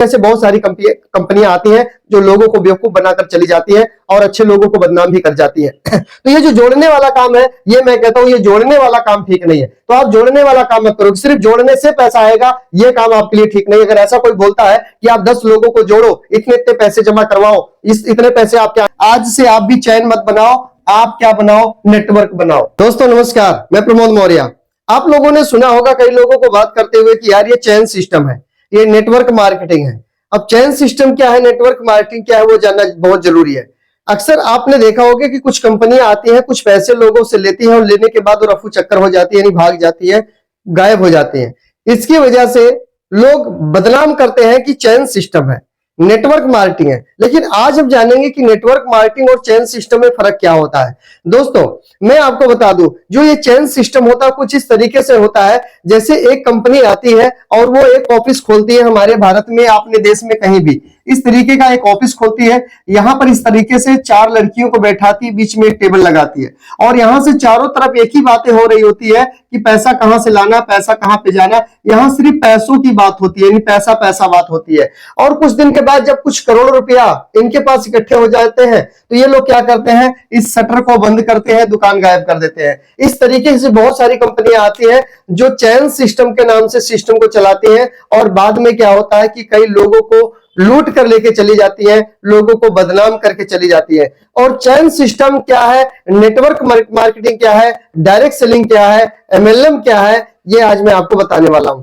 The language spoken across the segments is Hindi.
ऐसे बहुत सारी कंपनियां आती हैं जो लोगों को बेवकूफ बनाकर चली जाती हैं और अच्छे लोगों को बदनाम भी कर जाती हैं। तो ये जो जोड़ने वाला काम है, ये मैं कहता हूं ये जोड़ने वाला काम ठीक नहीं है। तो आप जोड़ने वाला काम मत करो, सिर्फ जोड़ने से पैसा आएगा, ये काम आपके लिए ठीक नहीं है। अगर ऐसा कोई बोलता है कि आप 10 लोगों को जोड़ो, इतने इतने पैसे जमा करवाओ, इतने पैसे आप क्या, आज से आप भी चैन मत बनाओ, आप क्या बनाओ, नेटवर्क बनाओ। दोस्तों नमस्कार, मैं प्रमोद मौर्य। आप लोगों ने सुना होगा कई लोगों को बात करते हुए कि यार ये चैन सिस्टम है, ये नेटवर्क मार्केटिंग है। अब चैन सिस्टम क्या है, नेटवर्क मार्केटिंग क्या है, वो जानना बहुत जरूरी है। अक्सर आपने देखा होगा कि कुछ कंपनियां आती हैं, कुछ पैसे लोगों से लेती हैं और लेने के बाद वो रफू चक्कर हो जाती है, यानी भाग जाती है, गायब हो जाती है। इसकी वजह से लोग बदनाम करते हैं कि चैन सिस्टम है, नेटवर्क मार्केटिंग है। लेकिन आज हम जानेंगे कि नेटवर्क मार्केटिंग और चैन सिस्टम में फर्क क्या होता है। दोस्तों मैं आपको बता दूं, जो ये चैन सिस्टम होता है कुछ इस तरीके से होता है, जैसे एक कंपनी आती है और वो एक ऑफिस खोलती है हमारे भारत में, अपने देश में कहीं भी इस तरीके का एक ऑफिस खोलती है। यहां पर इस तरीके से 4 लड़कियों को बैठाती है, बीच में एक टेबल लगाती है और यहां से चारों तरफ एक ही बातें हो रही होती है कि पैसा कहां से लाना, पैसा कहां पे जाना। यहां सिर्फ पैसों की बात होती है, यानी पैसा पैसा बात होती है। और कुछ दिन के बाद जब कुछ करोड़ रुपया इनके पास इकट्ठे हो जाते हैं तो ये लोग क्या करते हैं, इस शटर को बंद करते हैं, दुकान गायब कर देते हैं। इस तरीके से बहुत सारी कंपनियां आती हैं जो चैन सिस्टम के नाम से सिस्टम को चलाती हैं और बाद में क्या होता है कि कई लोगों को लूट कर लेके चली जाती है, लोगों को बदनाम करके चली जाती है। और चैन सिस्टम क्या है, नेटवर्क मार्केटिंग क्या है, डायरेक्ट सेलिंग क्या है, एमएलएम क्या है, ये आज मैं आपको बताने वाला हूं।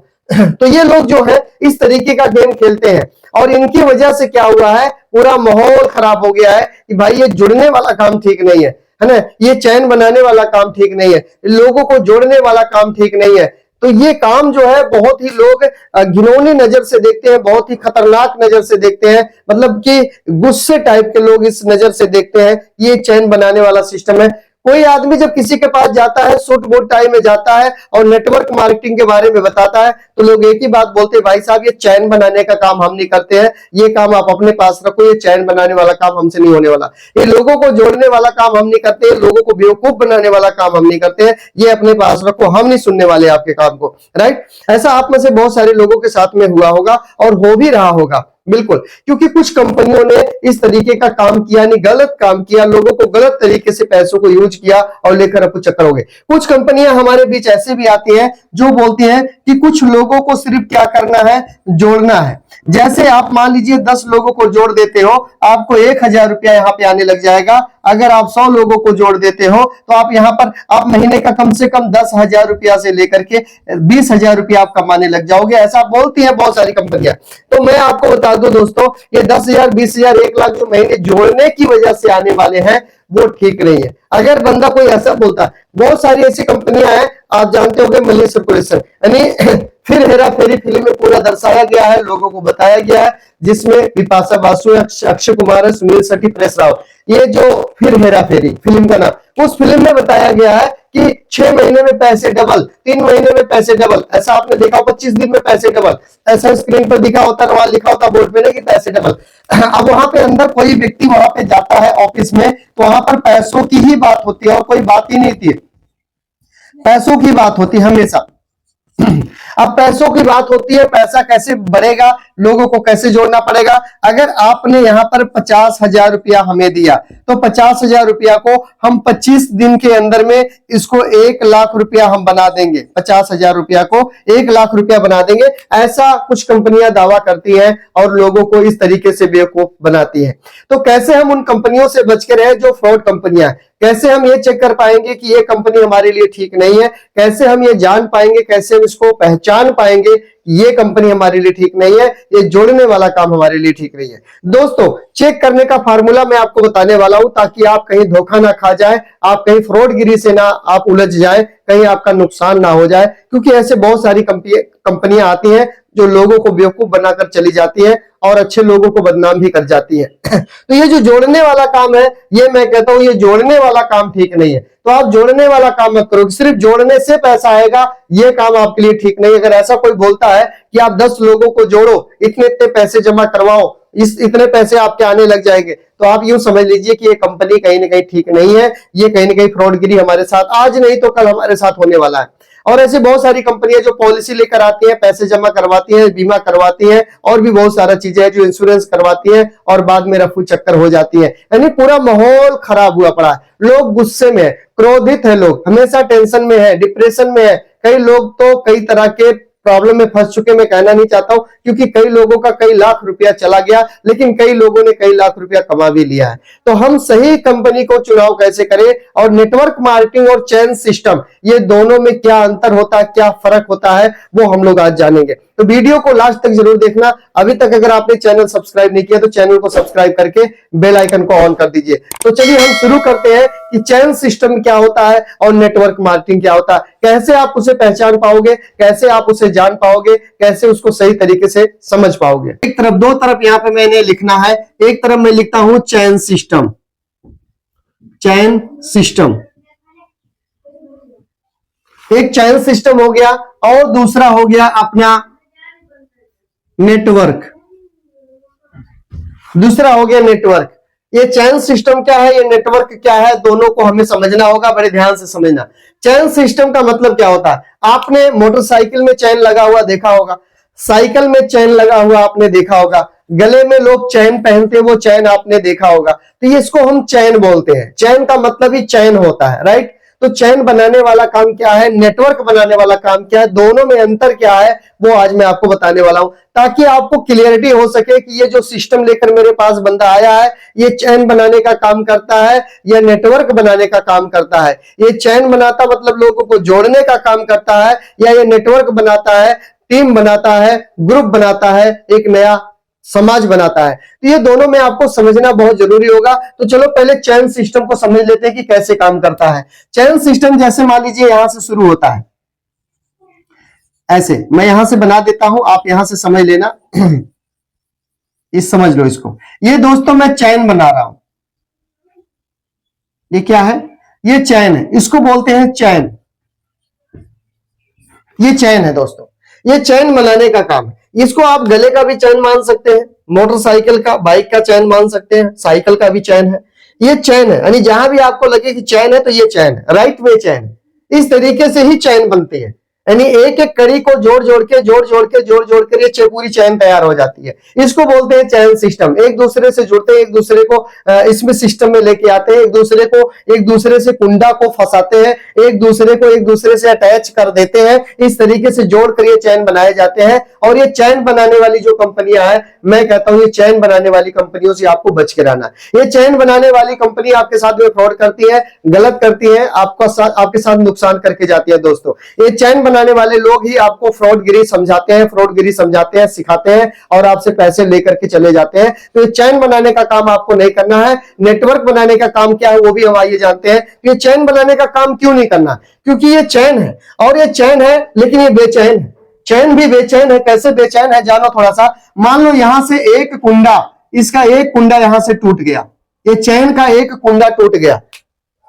तो ये लोग जो है इस तरीके का गेम खेलते हैं और इनकी वजह से क्या हुआ है, पूरा माहौल खराब हो गया है कि भाई ये जुड़ने वाला काम ठीक नहीं है ना, ये चैन बनाने वाला काम ठीक नहीं है, लोगों को जोड़ने वाला काम ठीक नहीं है। तो ये काम जो है बहुत ही लोग घिनौनी नजर से देखते हैं, बहुत ही खतरनाक नजर से देखते हैं, मतलब कि गुस्से टाइप के लोग इस नजर से देखते हैं। ये चैन बनाने वाला सिस्टम है। कोई आदमी जब किसी के पास जाता है, सूट बूट टाई में जाता है और नेटवर्क मार्केटिंग के बारे में बताता है तो लोग एक ही बात बोलते हैं, भाई साहब ये चैन बनाने का काम हम नहीं करते हैं, ये काम आप अपने पास रखो, ये चैन बनाने वाला काम हमसे नहीं होने वाला, ये लोगों को जोड़ने वाला काम हम नहीं करते, लोगों को बेवकूफ बनाने वाला काम हम नहीं करते हैं, ये अपने पास रखो, हम नहीं सुनने वाले आपके काम को। राइट, ऐसा आप में से बहुत सारे लोगों के साथ में हुआ होगा और हो भी रहा होगा, बिल्कुल, क्योंकि कुछ कंपनियों ने इस तरीके का काम किया, नहीं गलत काम किया, लोगों को गलत तरीके से पैसों को यूज किया और लेकर अपने चक्कर हो गए। कुछ कंपनियां हमारे बीच ऐसे भी आती हैं जो बोलती हैं कि कुछ लोगों को सिर्फ क्या करना है, जोड़ना है। जैसे आप मान लीजिए 10 लोगों को जोड़ देते हो, आपको 1000 रुपया यहाँ पे आने लग जाएगा। अगर आप 100 लोगों को जोड़ देते हो तो आप यहाँ पर आप महीने का कम से कम 10,000 रुपया से लेकर के 20,000 रुपया आप कमाने लग जाओगे, ऐसा बोलती है बहुत सारी कंपनियां। तो मैं आपको बता दूं दोस्तों, ये 10,000, 20,000, 1 लाख जो महीने जोड़ने की वजह से आने वाले हैं वो ठीक नहीं है। अगर बंदा कोई ऐसा बोलता है, बहुत सारी ऐसी कंपनियां हैं, आप जानते होंगे मनी सर्कुलेशन, यानी फिर हेरा फेरी फिल्म में पूरा दर्शाया गया है, लोगों को बताया गया है, जिसमें बिपाशा बासु है, अक्षय कुमार है, सुनील शेट्टी, परेश रावल, ये जो फिर हेरा फेरी फिल्म का नाम, उस फिल्म में बताया गया है कि 6 महीने में पैसे डबल, 3 महीने में पैसे डबल, ऐसा आपने देखा, 25 दिन में पैसे डबल, ऐसा स्क्रीन पर दिखा होता, वहां लिखा होता बोर्ड पे कि पैसे डबल। अब वहां पे अंदर कोई व्यक्ति वहां पे जाता है ऑफिस में तो वहां पर पैसों की ही बात होती है और कोई बात ही नहीं थी, पैसों की बात होती है हमेशा। अब पैसों की बात होती है, पैसा कैसे बढ़ेगा, लोगों को कैसे जोड़ना पड़ेगा। अगर आपने यहां पर 50,000 रुपया हमें दिया तो 50,000 रुपया को हम 25 दिन के अंदर में इसको 1 लाख रुपया हम बना देंगे, 50,000 रुपया को 1 लाख रुपया बना देंगे, ऐसा कुछ कंपनियां दावा करती हैं और लोगों को इस तरीके से बेवकूफ बनाती हैं। तो कैसे हम उन कंपनियों से बच के रहे जो फ्रॉड कंपनियां हैं, कैसे हम ये चेक कर पाएंगे कि ये कंपनी हमारे लिए ठीक नहीं है, कैसे हम ये जान पाएंगे, कैसे हम इसको पहचान पाएंगे ये कंपनी हमारे लिए ठीक नहीं है, ये जोड़ने वाला काम हमारे लिए ठीक नहीं है। दोस्तों चेक करने का फार्मूला मैं आपको बताने वाला हूं ताकि आप कहीं धोखा ना खा जाए, आप कहीं फ्रॉडगिरी से ना आप उलझ जाए, कहीं आपका नुकसान ना हो जाए, क्योंकि ऐसे बहुत सारी कंपनियां आती हैं जो लोगों को बेवकूफ बनाकर चली जाती है और अच्छे लोगों को बदनाम भी कर जाती है। तो ये जो जोड़ने वाला काम है, ये मैं कहता हूं ये जोड़ने वाला काम ठीक नहीं है। तो आप जोड़ने वाला काम मत करो, सिर्फ जोड़ने से पैसा आएगा, ये काम आपके लिए ठीक नहीं है। अगर ऐसा कोई बोलता है कि आप 10 लोगों को जोड़ो, इतने इतने पैसे जमा करवाओ, इतने पैसे आपके आने लग जाएंगे, तो आप यूं समझ लीजिए कि ये कंपनी कहीं ना कहीं ठीक नहीं है, ये कहीं ना कहीं फ्रॉडगिरी हमारे साथ आज नहीं तो कल हमारे साथ होने वाला है। और ऐसी बहुत सारी कंपनियां जो पॉलिसी लेकर आती हैं, पैसे जमा करवाती हैं, बीमा करवाती हैं और भी बहुत सारा चीजें हैं जो इंश्योरेंस करवाती हैं और बाद में रफू चक्कर हो जाती है। यानी पूरा माहौल खराब हुआ पड़ा है, लोग गुस्से में है, क्रोधित है, लोग हमेशा टेंशन में है, डिप्रेशन में है। कई लोग तो कई तरह के प्रॉब्लम में फंस चुके, मैं कहना नहीं चाहता हूं, क्योंकि कई लोगों का कई लाख रुपया चला गया, लेकिन कई लोगों ने कई लाख रुपया कमा भी लिया है। तो हम सही कंपनी को चुनाव कैसे करें और नेटवर्क मार्केटिंग और चेन सिस्टम, ये दोनों में क्या अंतर होता है, क्या फर्क होता है, वो हम लोग आज जानेंगे। तो वीडियो को लास्ट तक जरूर देखना। अभी तक अगर आपने चैनल सब्सक्राइब नहीं किया तो चैनल को सब्सक्राइब करके बेल आइकन को ऑन कर दीजिए। तो चलिए हम शुरू करते हैं कि चैन सिस्टम क्या होता है और नेटवर्क मार्केटिंग क्या होता है, कैसे आप उसे पहचान पाओगे, कैसे आप उसे जान पाओगे, कैसे उसको सही तरीके से समझ पाओगे। एक तरफ, दो तरफ यहां पे मैंने लिखना है। एक तरफ मैं लिखता हूं चैन सिस्टम, चैन सिस्टम, एक चैन सिस्टम हो गया और दूसरा हो गया अपना नेटवर्क, दूसरा हो गया नेटवर्क। ये चैन सिस्टम क्या है, ये नेटवर्क क्या है, दोनों को हमें समझना होगा, बड़े ध्यान से समझना। चैन सिस्टम का मतलब क्या होता है, आपने मोटरसाइकिल में चैन लगा हुआ देखा होगा, साइकिल में चैन लगा हुआ आपने देखा होगा, गले में लोग चैन पहनते, वो चैन आपने देखा होगा। तो ये इसको हम चैन बोलते हैं। चैन का मतलब ही चैन होता है, राइट। तो चैन बनाने वाला काम क्या है, नेटवर्क बनाने वाला काम क्या है, दोनों में अंतर क्या है, वो आज मैं आपको बताने वाला हूं, ताकि आपको क्लियरिटी हो सके कि ये जो सिस्टम लेकर मेरे पास बंदा आया है, ये चैन बनाने का काम करता है या नेटवर्क बनाने का काम करता है। ये चैन बनाता मतलब लोगों को जोड़ने का काम करता है, या ये नेटवर्क बनाता है, टीम बनाता है, ग्रुप बनाता है, एक नया समाज बनाता है। तो ये दोनों में आपको समझना बहुत जरूरी होगा। तो चलो पहले चैन सिस्टम को समझ लेते हैं कि कैसे काम करता है। चैन सिस्टम जैसे मान लीजिए यहां से शुरू होता है, ऐसे मैं यहां से बना देता हूं, आप यहां से समझ लेना। इस समझ लो इसको। ये दोस्तों मैं चैन बना रहा हूं, ये क्या है, ये चैन है, इसको बोलते हैं चैन। ये चैन है दोस्तों, ये चैन बनाने का काम है। इसको आप गले का भी चैन मान सकते हैं, मोटरसाइकिल का, बाइक का चैन मान सकते हैं, साइकिल का भी चैन है। ये चैन है, यानी जहां भी आपको लगे कि चैन है तो ये चैन है, राइट वे चैन है। इस तरीके से ही चैन बनती है, यानी एक एक कड़ी को जोड़ जोड़ के ये पूरी चैन तैयार हो जाती है। इसको बोलते हैं चैन सिस्टम। एक दूसरे से जुड़ते हैं, एक दूसरे को इसमें सिस्टम में लेके आते हैं, एक दूसरे से कुंडा को फंसाते हैं, एक दूसरे से अटैच कर देते हैं। इस तरीके से जोड़ कर ये चैन बनाए जाते हैं। और ये चैन बनाने वाली जो कंपनियां हैं, मैं कहता हूं ये चैन बनाने वाली कंपनियों से आपको बच के रहना। ये चैन बनाने वाली कंपनी आपके साथ में फ्रॉड करती है, गलत करती है, आपके साथ नुकसान करके जाती है दोस्तों। ये चैन बनाने वाले लोग ही आपको फ्रॉडगिरी समझाते हैं, सिखाते हैं और आपसे पैसे लेकर के चले जाते हैं। तो ये चैन बनाने का काम आपको नहीं करना है। नेटवर्क बनाने का काम क्या है वो भी हम आइए जानते हैं। ये चैन बनाने का काम क्यों नहीं करना, क्योंकि ये चैन है, और ये चैन है लेकिन ये बेचैन है। चैन भी बेचैन है। कैसे बेचैन है जानो थोड़ा सा। मान लो यहां से एक कुंडा, इसका एक कुंडा यहां से टूट गया, ये चैन का एक कुंडा टूट गया,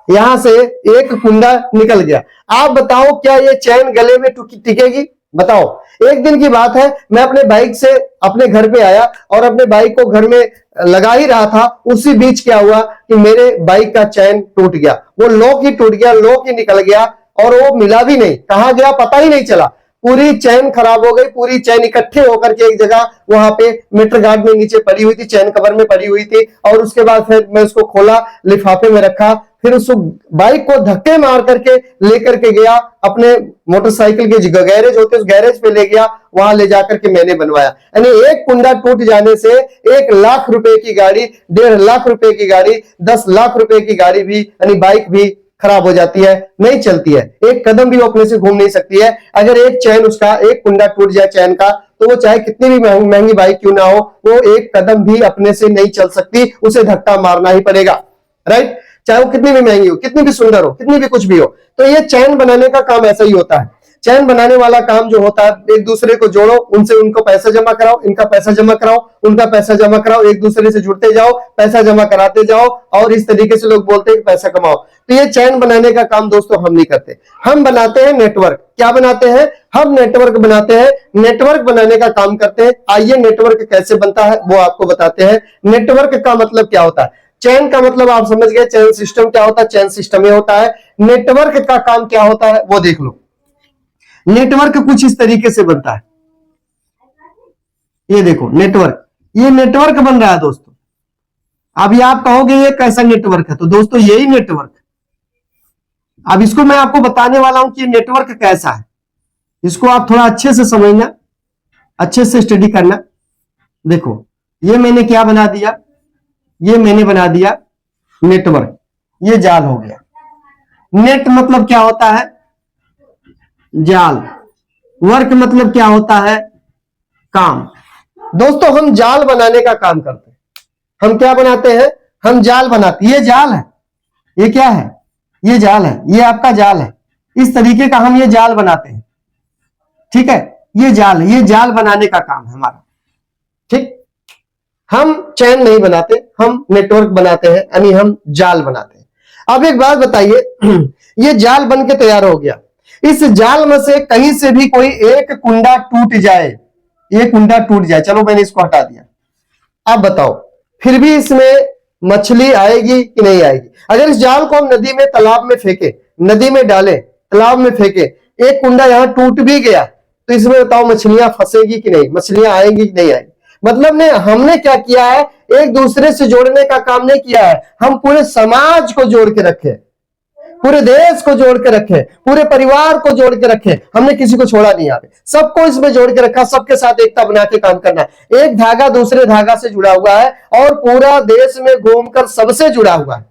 यहां से एक कुंडा निकल गया। आप बताओ क्या ये चैन गले में टिकेगी, बताओ। एक दिन की बात है, मैं अपने बाइक से अपने घर पे आया और अपने बाइक को घर में लगा ही रहा था, उसी बीच क्या हुआ कि मेरे बाइक का चैन टूट गया। वो लॉक ही टूट गया, लॉक ही निकल गया और वो मिला भी नहीं, कहां गया पता ही नहीं चला। पूरी चैन खराब हो गई, पूरी चैन इकट्ठे होकर के एक जगह वहां पे मीटर गार्ड में नीचे पड़ी हुई थी, चैन कवर में पड़ी हुई थी। और उसके बाद फिर मैं उसको खोला, लिफाफे में रखा, फिर उस बाइक को धक्के मार करके लेकर के गया अपने मोटरसाइकिल के गैरेज होते उस गैरेज पे ले गया, वहां ले जाकर के मैंने बनवाया। यानी एक कुंडा टूट जाने से 1 लाख रुपए की गाड़ी, 1.5 लाख रुपए की गाड़ी, 10 लाख रुपए की गाड़ी भी, यानी बाइक भी खराब हो जाती है, नहीं चलती है, एक कदम भी वो अपने से घूम नहीं सकती है। अगर एक चैन, उसका एक कुंडा टूट जाए चैन का, तो वो चाहे कितनी भी महंगी बाइक क्यों ना हो, वो एक कदम भी अपने से नहीं चल सकती, उसे धक्का मारना ही पड़ेगा, राइट। चाहे वो कितनी भी महंगी हो, कितनी भी सुंदर हो, कितनी भी कुछ भी हो। तो ये चैन बनाने का काम ऐसा ही होता है। चैन बनाने वाला काम जो होता है, एक दूसरे को जोड़ो, उनसे उनको पैसा जमा कराओ, इनका पैसा जमा कराओ, उनका पैसा जमा कराओ, एक दूसरे से जुड़ते जाओ, पैसा जमा कराते जाओ, और इस तरीके से लोग बोलते हैं कि पैसा कमाओ। तो ये चैन बनाने का काम दोस्तों हम नहीं करते, हम बनाते हैं नेटवर्क। क्या बनाते हैं? हम नेटवर्क बनाते हैं, नेटवर्क बनाने का काम करते हैं। आइए नेटवर्क कैसे बनता है वो आपको बताते हैं। नेटवर्क का मतलब क्या होता है? चैन का मतलब आप समझ गए, चैन सिस्टम क्या होता है, चैन सिस्टम ये होता है। नेटवर्क का काम क्या होता है वो देख लो। नेटवर्क कुछ इस तरीके से बनता है। ये देखो नेटवर्क, ये नेटवर्क बन रहा है दोस्तों। अभी आप कहोगे ये कैसा नेटवर्क है, तो दोस्तों यही नेटवर्क। अब इसको मैं आपको बताने वाला हूं कि ये नेटवर्क कैसा है। इसको आप थोड़ा अच्छे से समझना, अच्छे से स्टडी करना। देखो ये मैंने क्या बना दिया, ये मैंने बना दिया नेटवर्क, ये जाल हो गया। नेट मतलब क्या होता है, जाल। वर्क मतलब क्या होता है, काम। दोस्तों हम जाल बनाने का काम करते हैं। हम क्या बनाते हैं, हम जाल बनाते हैं। ये जाल है, ये क्या है, ये जाल है, ये आपका जाल है। इस तरीके का हम ये जाल बनाते हैं, ठीक है। ये जाल है, ये जाल बनाने का काम है हमारा, ठीक। हम चैन नहीं बनाते, हम नेटवर्क बनाते हैं, यानी हम जाल बनाते हैं। अब एक बात बताइए, ये जाल बन के तैयार हो गया। इस जाल में से कहीं से भी कोई एक कुंडा टूट जाए, ये कुंडा टूट जाए, चलो मैंने इसको हटा दिया, अब बताओ फिर भी इसमें मछली आएगी कि नहीं आएगी? अगर इस जाल को हम नदी में, तालाब में फेंके, नदी में डाले, तालाब में फेंके, एक कुंडा यहां टूट भी गया, तो इसमें बताओ मछलियां फंसेगी कि नहीं, मछलियां आएंगी कि नहीं आएंगी? मतलब ने हमने क्या किया है, एक दूसरे से जोड़ने का काम नहीं किया है, हम पूरे समाज को जोड़ के रखे, पूरे देश को जोड़ के रखे, पूरे परिवार को जोड़ के रखे। हमने किसी को छोड़ा नहीं, यहाँ पे सबको इसमें जोड़ के रखा, सबके साथ एकता बना के काम करना। एक धागा दूसरे धागा से जुड़ा हुआ है और पूरा देश में घूमकर सबसे जुड़ा हुआ है,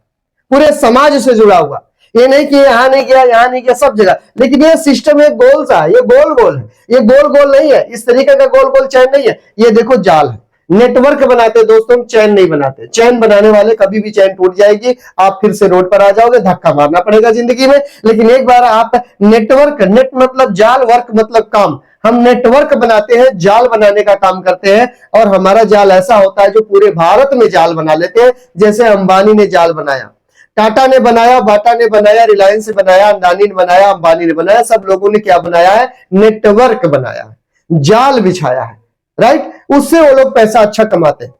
पूरे समाज से जुड़ा हुआ। ये नहीं कि यहां नहीं गया, यहां नहीं गया, सब जगह। लेकिन ये सिस्टम एक गोल सा है, ये गोल गोल है, ये गोल गोल नहीं है, इस तरीके का गोल गोल चैन नहीं है। ये देखो जाल है, नेटवर्क बनाते दोस्तों, चैन नहीं बनाते। चैन बनाने वाले कभी भी चैन टूट जाएगी, आप फिर से रोड पर आ जाओगे, धक्का मारना पड़ेगा जिंदगी में। लेकिन एक बार आप नेटवर्क, नेट मतलब जाल, वर्क मतलब काम, हम नेटवर्क बनाते हैं, जाल बनाने का काम करते हैं। और हमारा जाल ऐसा होता है जो पूरे भारत में जाल बना लेते हैं। जैसे अंबानी ने जाल बनाया, टाटा ने बनाया, बाटा ने बनाया, रिलायंस ने बनाया, अडानी ने बनाया, अंबानी ने बनाया, सब लोगों ने क्या बनाया है, नेटवर्क बनाया है, जाल बिछाया है, राइट। उससे वो लोग पैसा अच्छा कमाते हैं।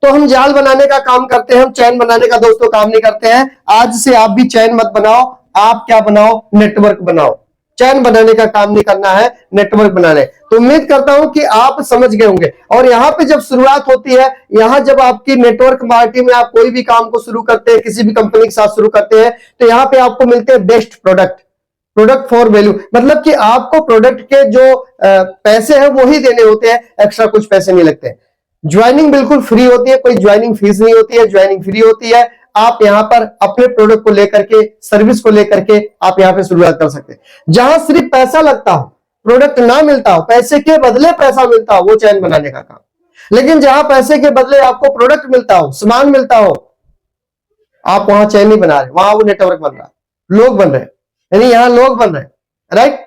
तो हम जाल बनाने का काम करते हैं, हम चैन बनाने का दोस्तों काम नहीं करते हैं। आज से आप भी चैन मत बनाओ, आप क्या बनाओ, नेटवर्क बनाओ। चैन बनाने का काम नहीं करना है, नेटवर्क बनाने। तो उम्मीद करता हूं कि आप समझ गए होंगे। और यहां पे जब शुरुआत होती है, यहां जब आपकी नेटवर्क मार्केटिंग में आप कोई भी काम को शुरू करते हैं, किसी भी कंपनी के साथ शुरू करते हैं, तो यहां पे आपको मिलते हैं best product, product for value. मतलब कि आपको प्रोडक्ट के जो पैसे हैं वो ही देने होते हैं, एक्स्ट्रा कुछ पैसे नहीं लगते। ज्वाइनिंग बिल्कुल फ्री होती है, कोई ज्वाइनिंग फीस नहीं होती है, ज्वाइनिंग फ्री होती है। आप यहां पर अपने प्रोडक्ट को लेकर के, सर्विस को लेकर के आप यहां पे शुरुआत कर सकते हैं। जहां सिर्फ पैसा लगता हो, प्रोडक्ट ना मिलता हो, पैसे के बदले पैसा मिलता हो, वो चैन बनाने का काम। लेकिन जहां पैसे के बदले आपको प्रोडक्ट मिलता हो, सामान मिलता हो, आप वहां चैन नहीं बना रहे, वहां वो नेटवर्क बन रहा है, लोग बन रहे हैं, यानी यहां लोग बन रहे हैं, राइट।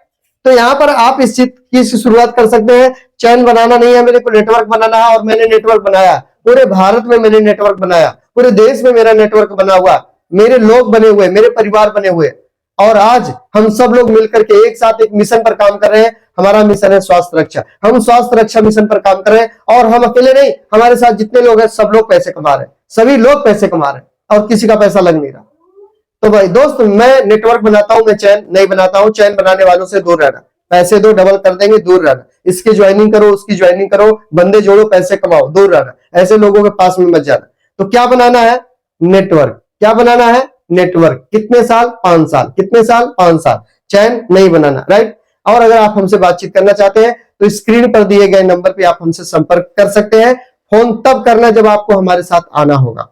तो यहां पर आप इस चीज की शुरुआत कर सकते हैं। चैन बनाना नहीं है, मेरे को नेटवर्क बनाना है, और मैंने नेटवर्क बनाया, पूरे भारत में मैंने नेटवर्क बनाया, पूरे देश में मेरा नेटवर्क बना हुआ, मेरे लोग बने हुए, मेरे परिवार बने हुए। और आज हम सब लोग मिलकर के एक साथ एक मिशन पर काम कर रहे हैं। हमारा मिशन है स्वास्थ्य रक्षा। हम स्वास्थ्य रक्षा मिशन पर काम कर रहे हैं, और हम अकेले नहीं, हमारे साथ जितने लोग हैं सब लोग पैसे कमा रहे हैं, सभी लोग पैसे कमा रहे हैं, और किसी का पैसा लग नहीं रहा। तो भाई दोस्त, मैं नेटवर्क बनाता हूं, मैं चैन नहीं बनाता हूं। चैन बनाने वालों से दूर रहना, पैसे दो डबल कर देंगे, दूर रहना। इसकी ज्वाइनिंग करो, उसकी ज्वाइनिंग करो, बंदे जोड़ो, पैसे कमाओ, दूर रहना। ऐसे लोगों के पास में मत जाना। तो क्या बनाना है, नेटवर्क। क्या बनाना है, नेटवर्क। कितने साल, 5 साल। कितने साल, 5 साल। चैन नहीं बनाना, राइट। और अगर आप हमसे बातचीत करना चाहते हैं तो स्क्रीन पर दिए गए नंबर पे आप हमसे संपर्क कर सकते हैं। फोन तब करना जब आपको हमारे साथ आना होगा,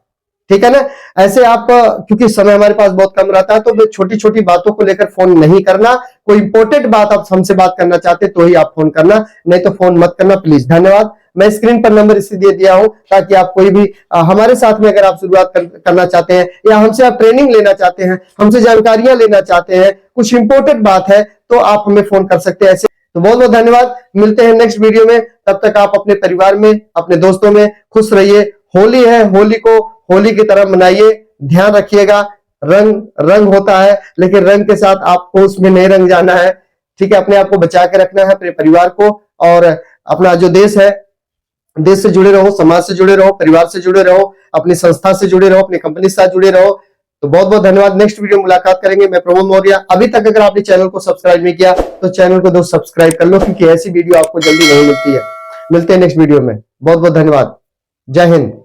ठीक है ना। ऐसे आप, क्योंकि समय हमारे पास बहुत कम रहता है, तो छोटी छोटी बातों को लेकर फोन नहीं करना। कोई इंपॉर्टेंट बात आप हमसे बात करना चाहते तो ही आप फोन करना, नहीं तो फोन मत करना प्लीज। धन्यवाद। मैं स्क्रीन पर नंबर इसलिए दिया हूं ताकि आप कोई भी हमारे साथ में अगर आप शुरुआत करना चाहते हैं, या हमसे आप ट्रेनिंग लेना चाहते हैं, हमसे जानकारियां लेना चाहते हैं, कुछ इंपॉर्टेंट बात है, तो आप हमें फोन कर सकते हैं। ऐसे तो बहुत बहुत धन्यवाद। मिलते हैं नेक्स्ट वीडियो में। तब तक आप अपने परिवार में, अपने दोस्तों में खुश रहिए। होली है, होली को होली की तरह मनाइए। ध्यान रखिएगा, रंग होता है, लेकिन रंग के साथ आपको उसमें नहीं रंग जाना है, ठीक है। अपने आप को बचा के रखना है, अपने परिवार को, और अपना जो देश है, देश से जुड़े रहो, समाज से जुड़े रहो, परिवार से जुड़े रहो, अपनी संस्था से जुड़े रहो, अपनी कंपनी से जुड़े रहो। तो बहुत बहुत धन्यवाद। नेक्स्ट वीडियो में मुलाकात करेंगे। मैं प्रमोद मौर्य। अभी तक अगर आपने चैनल को सब्सक्राइब नहीं किया तो चैनल को दोस्त सब्सक्राइब कर लो, क्योंकि ऐसी वीडियो आपको जल्दी नहीं मिलती है। मिलते हैं नेक्स्ट वीडियो में। बहुत बहुत धन्यवाद। जय हिंद।